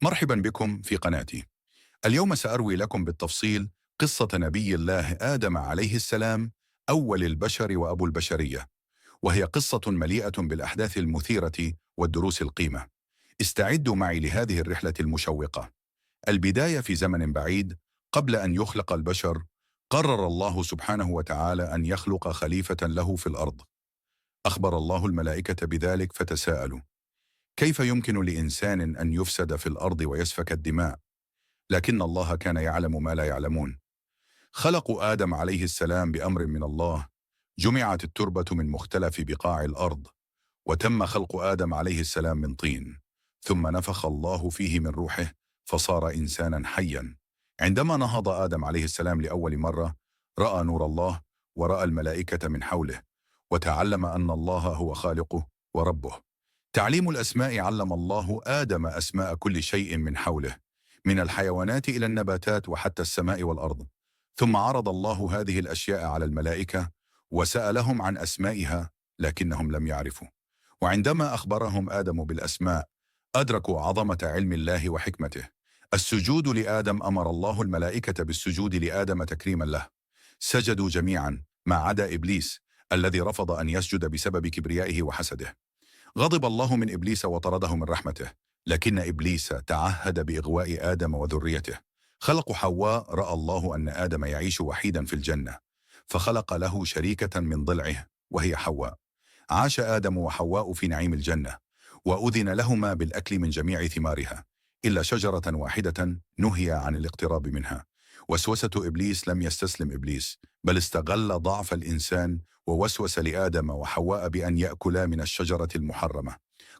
مرحبا بكم في قناتي. اليوم سأروي لكم بالتفصيل قصة نبي الله آدم عليه السلام، أول البشر وأبو البشرية، وهي قصة مليئة بالأحداث المثيرة والدروس القيمة. استعدوا معي لهذه الرحلة المشوقة. البداية في زمن بعيد، قبل أن يخلق البشر، قرر الله سبحانه وتعالى أن يخلق خليفة له في الأرض. أخبر الله الملائكة بذلك فتساءلوا: كيف يمكن لإنسان أن يفسد في الأرض ويسفك الدماء؟ لكن الله كان يعلم ما لا يعلمون. خلقوا آدم عليه السلام بأمر من الله. جمعت التربة من مختلف بقاع الأرض، وتم خلق آدم عليه السلام من طين، ثم نفخ الله فيه من روحه فصار إنسانا حيا. عندما نهض آدم عليه السلام لأول مرة، رأى نور الله ورأى الملائكة من حوله، وتعلم أن الله هو خالقه وربه. تعليم الأسماء: علم الله آدم أسماء كل شيء من حوله، من الحيوانات إلى النباتات وحتى السماء والأرض. ثم عرض الله هذه الأشياء على الملائكة وسألهم عن أسمائها، لكنهم لم يعرفوا. وعندما أخبرهم آدم بالأسماء، أدركوا عظمة علم الله وحكمته. السجود لآدم: أمر الله الملائكة بالسجود لآدم تكريما له. سجدوا جميعا ما عدا إبليس الذي رفض أن يسجد بسبب كبريائه وحسده. غضب الله من إبليس وطرده من رحمته، لكن إبليس تعهد بإغواء آدم وذريته. خلقوا حواء. رأى الله أن آدم يعيش وحيدا في الجنة، فخلق له شريكة من ضلعه وهي حواء. عاش آدم وحواء في نعيم الجنة، وأذن لهما بالأكل من جميع ثمارها إلا شجرة واحدة نهي عن الاقتراب منها. وسوسة إبليس: لم يستسلم إبليس، بل استغل ضعف الإنسان ووسوس لآدم وحواء بأن يأكلا من الشجرة المحرمة.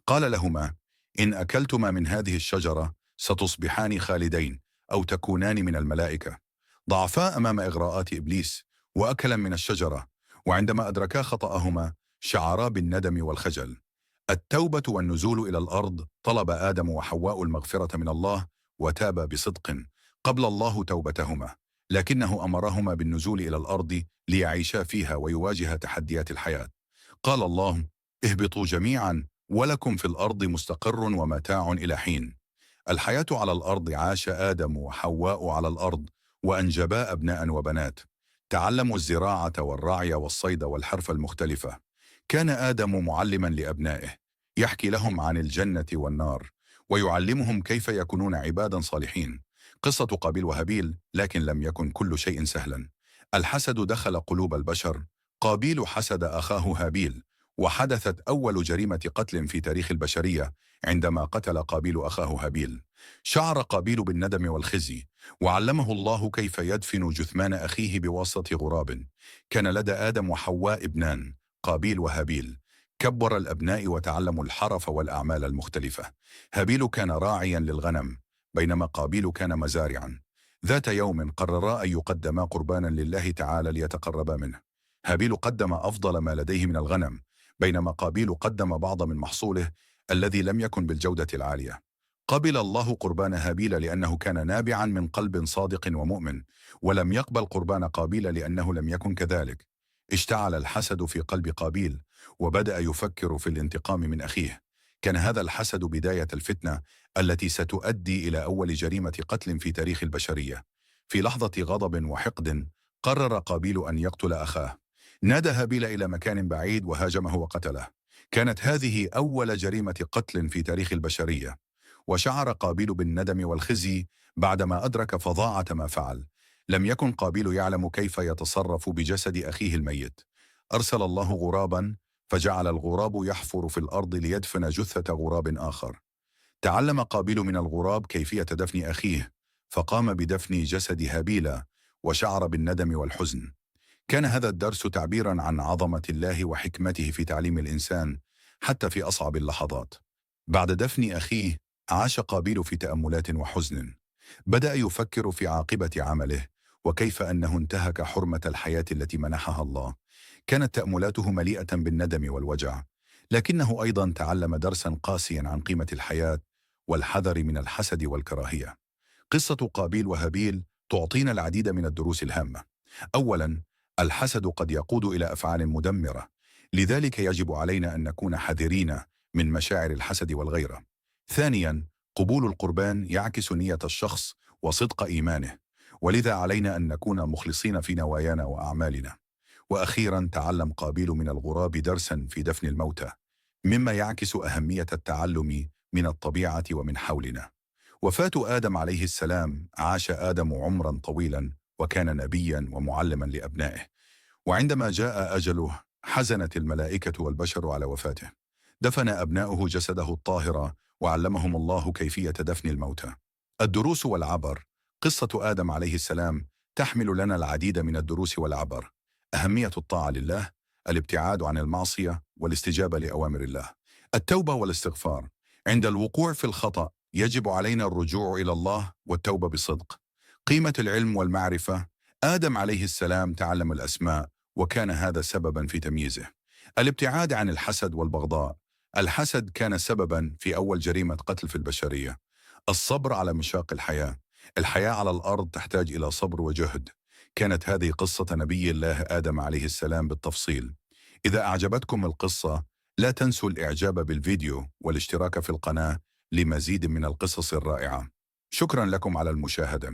قال لهما: إن أكلتما من هذه الشجرة ستصبحان خالدين أو تكونان من الملائكة. ضعفا أمام إغراءات إبليس وأكلا من الشجرة، وعندما أدركا خطأهما شعرا بالندم والخجل. التوبة والنزول إلى الأرض: طلب آدم وحواء المغفرة من الله وتابا بصدق. قبل الله توبتهما، لكنه أمرهما بالنزول إلى الأرض ليعيشا فيها ويواجه تحديات الحياة. قال الله: اهبطوا جميعا ولكم في الأرض مستقر ومتاع إلى حين. الحياة على الأرض: عاش آدم وحواء على الأرض وأنجبا أبناء وبنات. تعلموا الزراعة والرعي والصيد والحرف المختلفة. كان آدم معلما لأبنائه، يحكي لهم عن الجنة والنار، ويعلمهم كيف يكونون عبادا صالحين. قصة قابيل وهابيل: لكن لم يكن كل شيء سهلا. الحسد دخل قلوب البشر. قابيل حسد أخاه هابيل، وحدثت أول جريمة قتل في تاريخ البشرية عندما قتل قابيل أخاه هابيل. شعر قابيل بالندم والخزي، وعلمه الله كيف يدفن جثمان أخيه بواسطة غراب. كان لدى آدم وحواء ابنان، قابيل وهابيل. كبر الأبناء وتعلموا الحرف والأعمال المختلفة. هابيل كان راعيا للغنم، بينما قابيل كان مزارعا. ذات يوم قررا أن يقدما قربانا لله تعالى ليتقربا منه. هابيل قدم أفضل ما لديه من الغنم، بينما قابيل قدم بعض من محصوله الذي لم يكن بالجودة العالية. قبل الله قربان هابيل لأنه كان نابعا من قلب صادق ومؤمن، ولم يقبل قربان قابيل لأنه لم يكن كذلك. اشتعل الحسد في قلب قابيل، وبدأ يفكر في الانتقام من أخيه. كان هذا الحسد بداية الفتنة التي ستؤدي إلى أول جريمة قتل في تاريخ البشرية. في لحظة غضب وحقد قرر قابيل أن يقتل أخاه. نادى هابيل إلى مكان بعيد وهاجمه وقتله. كانت هذه أول جريمة قتل في تاريخ البشرية، وشعر قابيل بالندم والخزي بعدما أدرك فظاعة ما فعل. لم يكن قابيل يعلم كيف يتصرف بجسد أخيه الميت. أرسل الله غرابا، فجعل الغراب يحفر في الأرض ليدفن جثة غراب آخر. تعلم قابيل من الغراب كيفية دفن أخيه، فقام بدفن جسد هابيل، وشعر بالندم والحزن. كان هذا الدرس تعبيرا عن عظمة الله وحكمته في تعليم الإنسان حتى في أصعب اللحظات. بعد دفن أخيه عاش قابيل في تأملات وحزن. بدأ يفكر في عاقبة عمله، وكيف أنه انتهك حرمة الحياة التي منحها الله. كانت تأملاته مليئة بالندم والوجع، لكنه أيضا تعلم درسا قاسيا عن قيمة الحياة والحذر من الحسد والكراهية. قصة قابيل وهابيل تعطينا العديد من الدروس الهامة. أولا، الحسد قد يقود إلى أفعال مدمرة، لذلك يجب علينا أن نكون حذرين من مشاعر الحسد والغيرة. ثانيا، قبول القربان يعكس نية الشخص وصدق إيمانه، ولذا علينا أن نكون مخلصين في نوايانا وأعمالنا. وأخيرا، تعلم قابيل من الغراب درسا في دفن الموتى، مما يعكس أهمية التعلم من الطبيعة ومن حولنا. وفاة آدم عليه السلام، عاش آدم عمرا طويلا وكان نبيا ومعلما لأبنائه، وعندما جاء أجله حزنت الملائكة والبشر على وفاته. دفن أبناؤه جسده الطاهر وعلمهم الله كيفية دفن الموتى. الدروس والعبر. قصة آدم عليه السلام تحمل لنا العديد من الدروس والعبر: أهمية الطاعة لله، الابتعاد عن المعصية والاستجابة لأوامر الله، التوبة والاستغفار. عند الوقوع في الخطأ يجب علينا الرجوع إلى الله والتوبة بصدق. قيمة العلم والمعرفة. آدم عليه السلام تعلم الأسماء وكان هذا سببا في تمييزه. الابتعاد عن الحسد والبغضاء. الحسد كان سببا في أول جريمة قتل في البشرية. الصبر على مشاق الحياة. الحياة على الأرض تحتاج إلى صبر وجهد. كانت هذه قصة نبي الله آدم عليه السلام بالتفصيل. إذا أعجبتكم القصة لا تنسوا الإعجاب بالفيديو والاشتراك في القناة لمزيد من القصص الرائعة. شكرا لكم على المشاهدة.